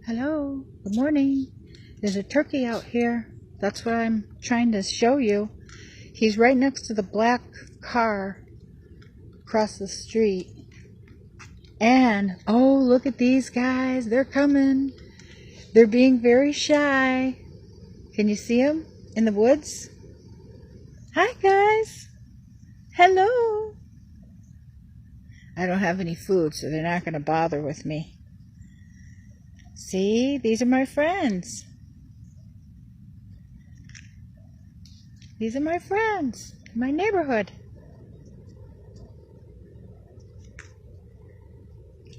Hello, good morning. There's a turkey out here. That's what I'm trying to show you. He's right next to the black car across the street. And, oh, look at these guys. They're coming. They're being very shy. Can you see them in the woods? Hi, guys. Hello. I don't have any food, so they're not going to bother with me. See, these are my friends. These are my friends, my neighborhood.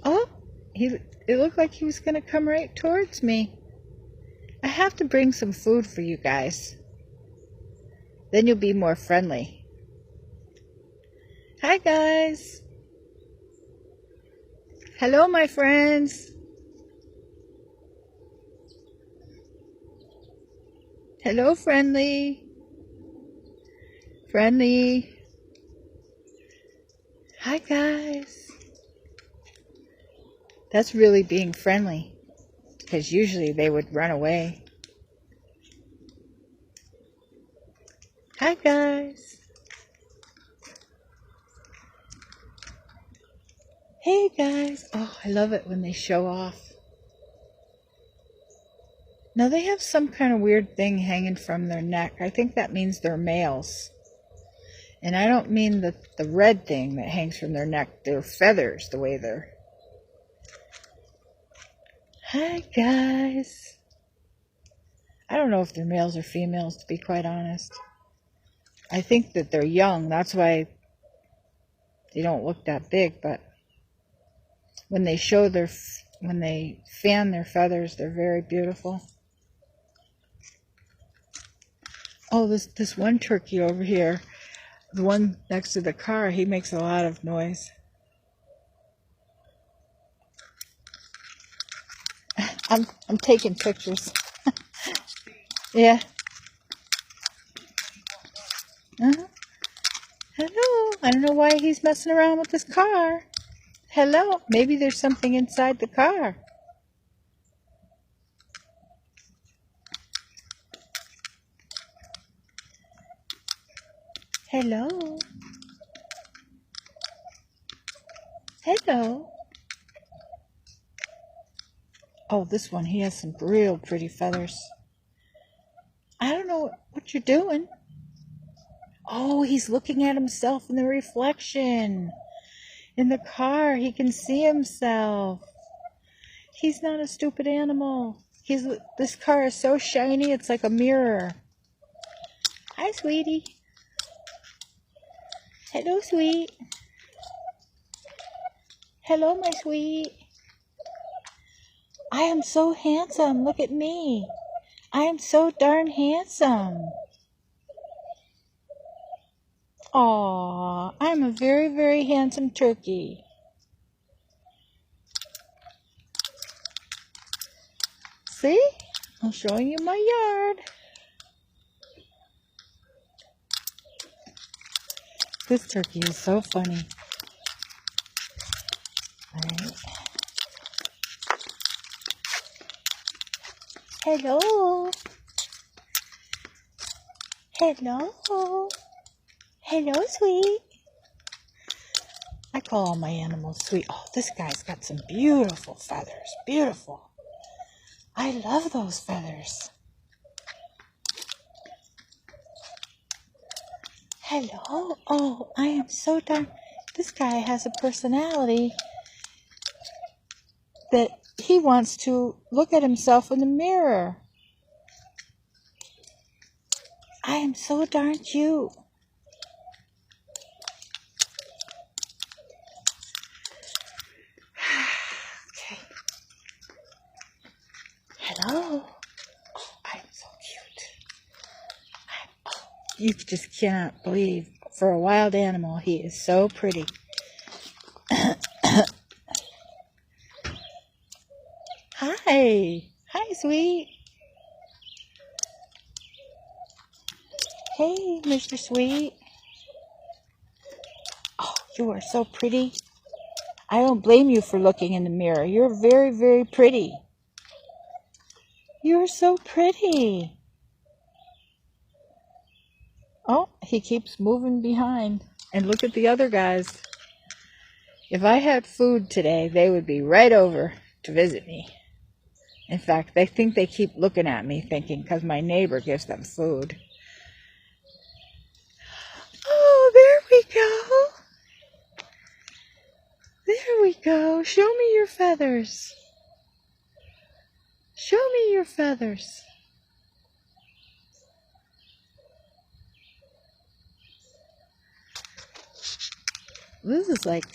Oh, it looked like he was going to come right towards me. I have to bring some food for you guys. Then you'll be more friendly. Hi, guys. Hello, my friends. Hello, friendly. Friendly. Hi, guys. That's really being friendly, because usually they would run away. Hi, guys. Hey, guys. Oh, I love it when they show off. Now they have some kind of weird thing hanging from their neck. I think that means they're males. And I don't mean the red thing that hangs from their neck. They're feathers, the way they're... Hi, guys. I don't know if they're males or females, to be quite honest. I think that they're young. That's why they don't look that big. But when they show when they fan their feathers, they're very beautiful. Oh, this one turkey over here, the one next to the car, he makes a lot of noise. I'm taking pictures. Yeah. Hello. I don't know why he's messing around with this car. Hello. Maybe there's something inside the car. Hello. Hello. Oh, this one, he has some real pretty feathers. I don't know what you're doing. Oh, he's looking at himself in the reflection. In the car, he can see himself. He's not a stupid animal. This car is so shiny, it's like a mirror. Hi, sweetie. Hello, sweet. Hello, my sweet. I am so handsome. Look at me. I am so darn handsome. Aw, I'm a very, very handsome turkey. See? I'm showing you my yard. This turkey is so funny. All right. Hello. Hello. Hello, sweet. I call all my animals sweet. Oh, this guy's got some beautiful feathers. Beautiful. I love those feathers. Hello. Oh, I am so darn... This guy has a personality that he wants to look at himself in the mirror. I am so darn cute. Okay. Hello. Oh, I am so cute. You just cannot believe. For a wild animal, he is so pretty. Hi. Hi, sweet. Hey, Mr. Sweet. Oh, you are so pretty. I don't blame you for looking in the mirror. You're very, very pretty. You're so pretty. Oh, he keeps moving behind. And look at the other guys. If I had food today, they would be right over to visit me. In fact, they think they keep looking at me thinking because my neighbor gives them food. Oh, there we go. There we go. Show me your feathers. Show me your feathers. This is like,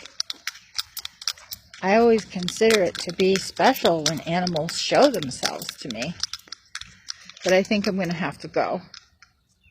I always consider it to be special when animals show themselves to me. But I think I'm going to have to go.